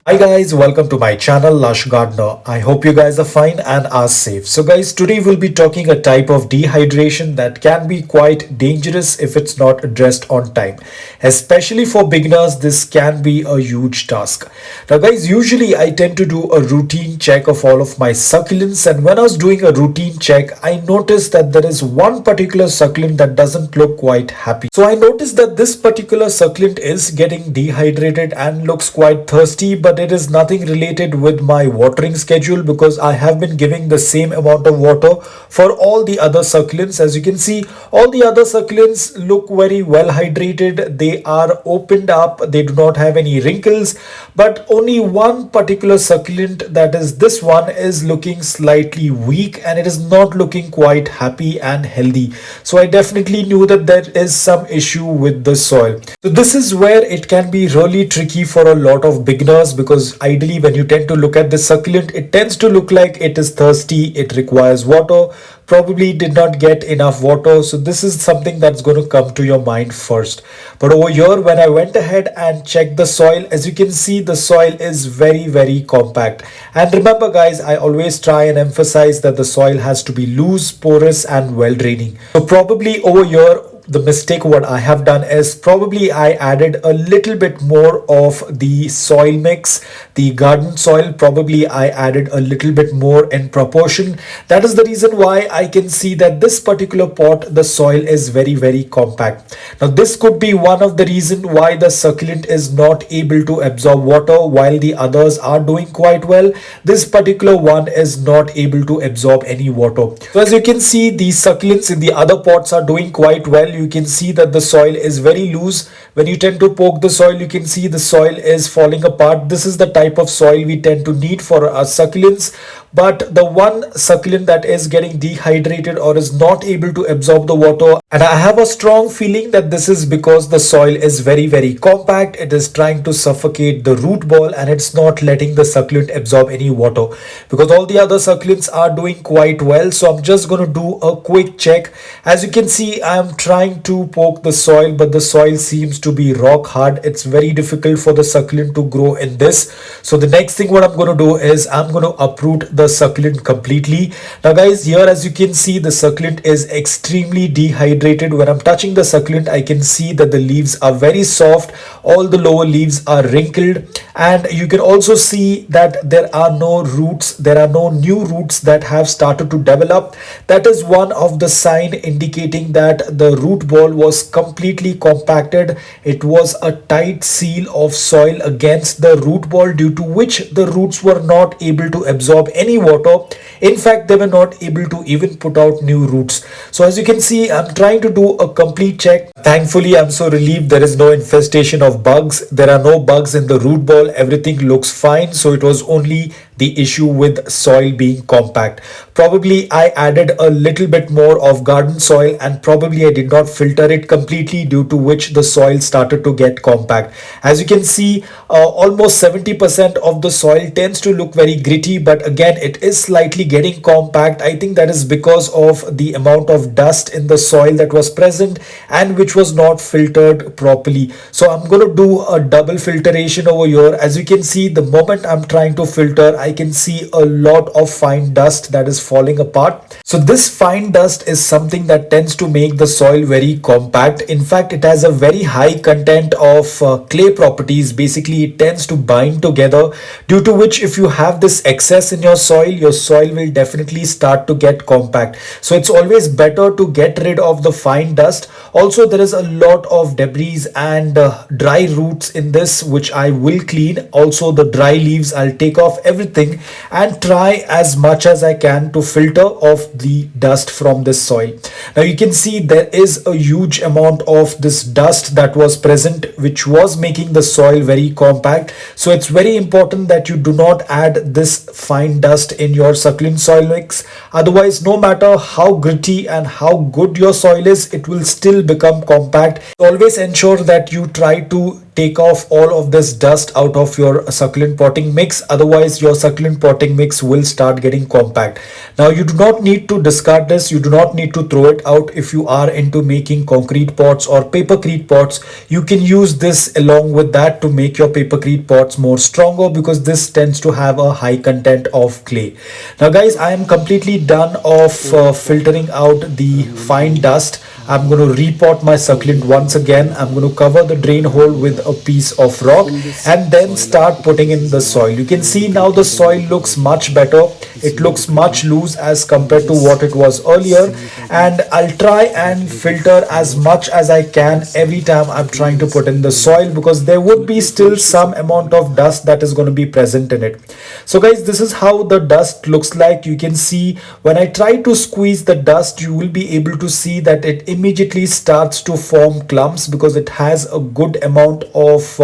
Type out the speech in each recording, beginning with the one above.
Hi guys, welcome to my channel Lush Gardener. I hope you guys are fine and are safe. So guys, today we'll be talking a type of dehydration that can be quite dangerous if it's not addressed on time. Especially for beginners, this can be a huge task. Now guys, usually I tend to do a routine check of all of my succulents, and when I was doing a routine check, I noticed that there is one particular succulent that doesn't look quite happy. So I noticed that this particular succulent is getting dehydrated and looks quite thirsty, but it is nothing related with my watering schedule because I have been giving the same amount of water for all the other succulents. As you can see, all the other succulents look very well hydrated. They are opened up. They do not have any wrinkles, but only one particular succulent, that is this one, is looking slightly weak and it is not looking quite happy and healthy. So I definitely knew that there is some issue with the soil. So this is where it can be really tricky for a lot of beginners, because ideally when you tend to look at the succulent, it tends to look like it is thirsty, it requires water, probably did not get enough water. So this is something that's going to come to your mind first. But over here, when I went ahead and checked the soil, as you can see, the soil is very compact. And remember guys, I always try and emphasize that the soil has to be loose, porous and well draining. So probably over here, the mistake what I have done is probably I added a little bit more of the soil mix, the garden soil. Probably I added a little bit more in proportion. That is the reason why I can see that this particular pot, the soil is very compact. Now this could be one of the reason why the succulent is not able to absorb water while the others are doing quite well. This particular one is not able to absorb any water. So as you can see, the succulents in the other pots are doing quite well. You can see that the soil is very loose. When you tend to poke the soil, you can see the soil is falling apart. This is the type of soil we tend to need for our succulents. But the one succulent that is getting dehydrated or is not able to absorb the water, and I have a strong feeling that this is because the soil is very compact. It is trying to suffocate the root ball and it's not letting the succulent absorb any water, because all the other succulents are doing quite well. So I'm just going to do a quick check. As you can see, I am trying to poke the soil, but the soil seems to be rock hard. It's very difficult for the succulent to grow in this. So the next thing what I'm going to do is I'm going to uproot the succulent completely. Now guys, here as you can see, the succulent is extremely dehydrated. When I'm touching the succulent, I can see that the leaves are very soft. All the lower leaves are wrinkled, and you can also see that there are no roots. There are no new roots that have started to develop. That is one of the sign indicating that the root ball was completely compacted. It was a tight seal of soil against the root ball, due to which the roots were not able to absorb any water. In fact, they were not able to even put out new roots. So as you can see, I'm trying to do a complete check. Thankfully, I'm so relieved there is no infestation of bugs. There are no bugs in the root ball. Everything looks fine. So it was only the issue with soil being compact. Probably I added a little bit more of garden soil, and probably I did not filter it completely, due to which the soil started to get compact. As you can see, almost 70% of the soil tends to look very gritty, but again it is slightly getting compact. I think that is because of the amount of dust in the soil that was present and which was not filtered properly. So I'm going to do a double filtration over here. As you can see, the moment I'm trying to filter, I can see a lot of fine dust that is falling apart. So this fine dust is something that tends to make the soil very compact. In fact, it has a very high content of clay properties. Basically, it tends to bind together, due to which if you have this excess in your soil will definitely start to get compact. So it's always better to get rid of the fine dust. Also, there is a lot of debris and dry roots in this, which I will clean. Also, the dry leaves, I'll take off everything and try as much as I can to filter off the dust from this soil. Now you can see there is a huge amount of this dust that was present, which was making the soil very compact. So it's very important that you do not add this fine dust in your succulent soil mix. Otherwise, no matter how gritty and how good your soil is, it will still become compact. Always ensure that you try to take off all of this dust out of your succulent potting mix. Otherwise your succulent potting mix will start getting compact. Now you do not need to discard this, you do not need to throw it out. If you are into making concrete pots or papercrete pots, you can use this along with that to make your papercrete pots more stronger, because this tends to have a high content of clay. Now guys, I am completely done of filtering out the fine dust. I'm going to repot my succulent once again. I'm going to cover the drain hole with a piece of rock and then start putting in the soil. You can see now the soil looks much better. It looks much loose as compared to what it was earlier, and I'll try and filter as much as I can every time I'm trying to put in the soil, because there would be still some amount of dust that is going to be present in it. So guys, this is how the dust looks like. You can see when I try to squeeze the dust, you will be able to see that it immediately starts to form clumps, because it has a good amount of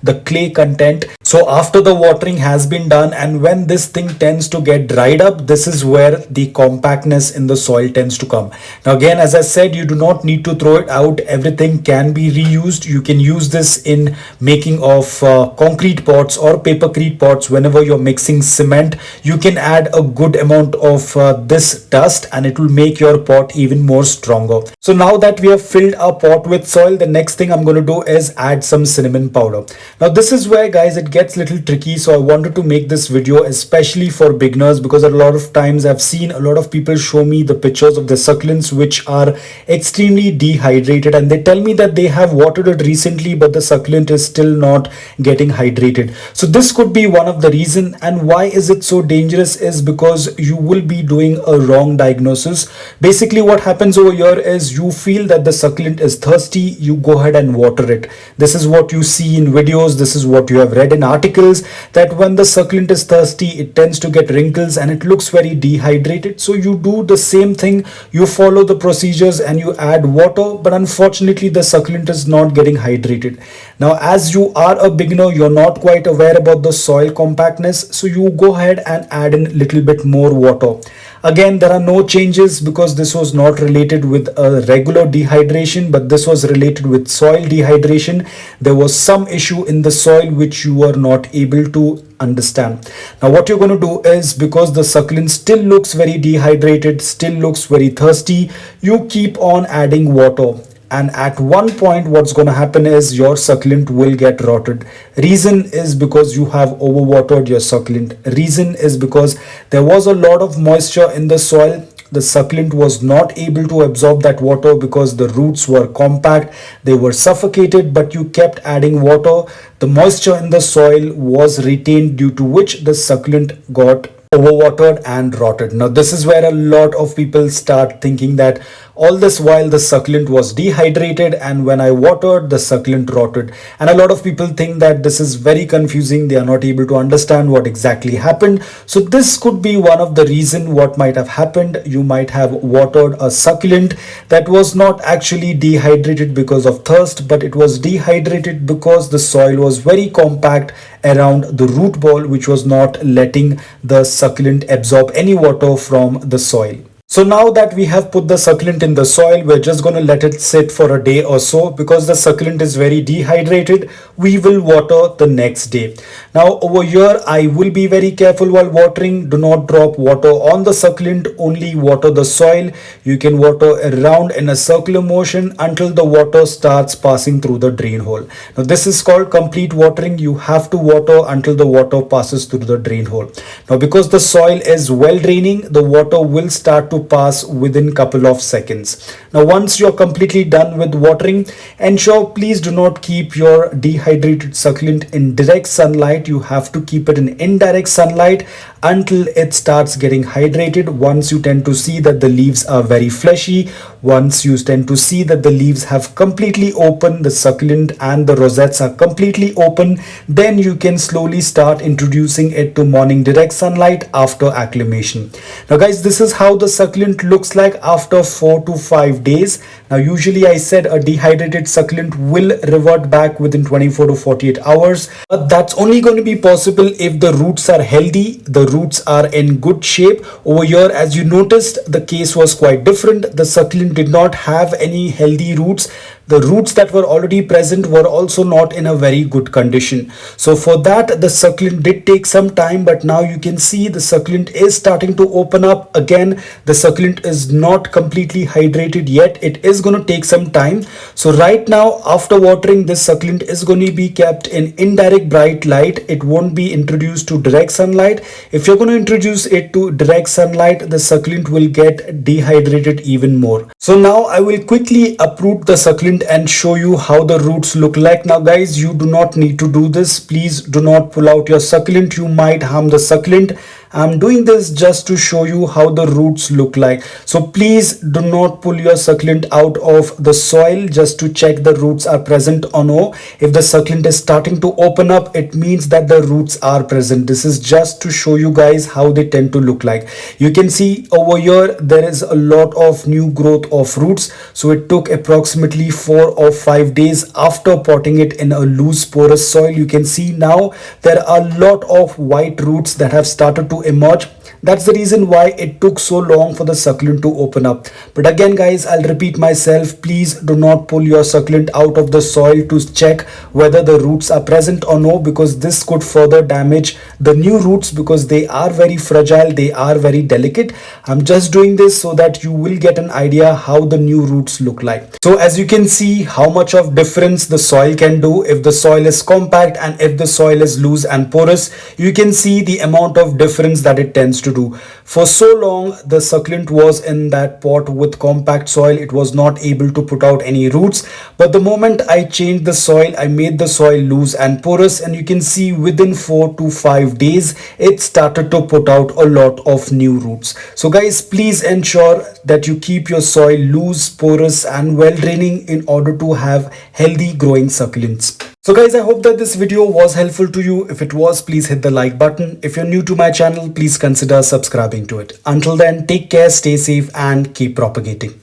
the clay content. So after the watering has been done, and when this thing tends to get dried up, this is where the compactness in the soil tends to come. Now again, as I said, you do not need to throw it out. Everything can be reused. You can use this in making of concrete pots or papercrete pots. Whenever you're mixing cement, you can add a good amount of this dust and it will make your pot even more stronger. So now that we have filled our pot with soil, the next thing I'm going to do is add some cinnamon powder. Now this is where guys it gets a little tricky, so I wanted to make this video especially for beginners, because a lot of times I've seen a lot of people show me the pictures of the succulents which are extremely dehydrated, and they tell me that they have watered it recently but the succulent is still not getting hydrated. So this could be one of the reason. And why is it so dangerous is because you will be doing a wrong diagnosis. Basically what happens over here is you feel that the succulent is thirsty, you go ahead and water it. This is what you see in videos, this is what you have read in articles, that when the succulent is thirsty it tends to get wrinkles and it looks very dehydrated. So you do the same thing, you follow the procedures and you add water, but unfortunately the succulent is not getting hydrated. Now as you are a beginner, you're not quite aware about the soil compactness, so you go ahead and add in a little bit more water. Again, there are no changes because this was not related with a regular dehydration, but this was related with soil dehydration. There was some issue in the soil which you were not able to understand. Now what you're going to do is, because the succulent still looks very dehydrated, still looks very thirsty, you keep on adding water. And at one point what's going to happen is your succulent will get rotted. Reason is because you have overwatered your succulent. Reason is because there was a lot of moisture in the soil. The succulent was not able to absorb that water because the roots were compact, they were suffocated, but you kept adding water. The moisture in the soil was retained, due to which the succulent got overwatered and rotted. Now this is where a lot of people start thinking that all this while the succulent was dehydrated, and when I watered the succulent rotted. And a lot of people think that this is very confusing. They are not able to understand what exactly happened. So this could be one of the reason what might have happened. You might have watered a succulent that was not actually dehydrated because of thirst, but it was dehydrated because the soil was very compact around the root ball, which was not letting the succulent absorb any water from the soil. So now that we have put the succulent in the soil, we're just going to let it sit for a day or so. Because the succulent is very dehydrated, we will water the next day. Now over here, I will be very careful while watering. Do not drop water on the succulent, only water the soil. You can water around in a circular motion until the water starts passing through the drain hole. Now this is called complete watering. You have to water until the water passes through the drain hole. Now because the soil is well draining, the water will start to pass within couple of seconds. Now once you're completely done with watering, ensure please do not keep your dehydrated succulent in direct sunlight. You have to keep it in indirect sunlight until it starts getting hydrated. Once you tend to see that the leaves are very fleshy, once you tend to see that the leaves have completely opened, the succulent and the rosettes are completely open, then you can slowly start introducing it to morning direct sunlight after acclimation. Now guys, this is how the succulent looks like after 4 to 5 days. Now usually I said a dehydrated succulent will revert back within 24 to 48 hours. But that's only going to be possible if the roots are healthy, the roots are in good shape. Over here, as you noticed, the case was quite different. The succulent did not have any healthy roots. the roots that were already present were also not in a very good condition. So for that, the succulent did take some time, but now you can see the succulent is starting to open up again. The succulent is not completely hydrated yet. It is going to take some time. So right now, after watering, this succulent is going to be kept in indirect bright light. It won't be introduced to direct sunlight. If you're going to introduce it to direct sunlight, the succulent will get dehydrated even more. So now I will quickly uproot the succulent and show you how the roots look like. Now guys, you do not need to do this. Please do not pull out your succulent. You might harm the succulent. I'm doing this just to show you how the roots look like. So please do not pull your succulent out of the soil just to check the roots are present or no. If the succulent is starting to open up, it means that the roots are present. This is just to show you guys how they tend to look like. You can see over here there is a lot of new growth of roots. So it took approximately 4 or 5 days after potting it in a loose porous soil. You can see now there are a lot of white roots that have started to emerge. That's the reason why it took so long for the succulent to open up. But again guys, I'll repeat myself, please do not pull your succulent out of the soil to check whether the roots are present or no, because this could further damage the new roots because they are very fragile, they are very delicate. I'm just doing this so that you will get an idea how the new roots look like. So as you can see how much of difference the soil can do. If the soil is compact and if the soil is loose and porous, you can see the amount of difference that it tends to do. For so long the succulent was in that pot with compact soil, it was not able to put out any roots. But the moment I changed the soil, I made the soil loose and porous, and you can see within 4 to 5 days it started to put out a lot of new roots. So guys, please ensure that you keep your soil loose, porous and well draining in order to have healthy growing succulents. So guys, I hope that this video was helpful to you. If it was, please hit the like button. If you're new to my channel, please consider subscribing to it. Until then, take care, stay safe and keep propagating.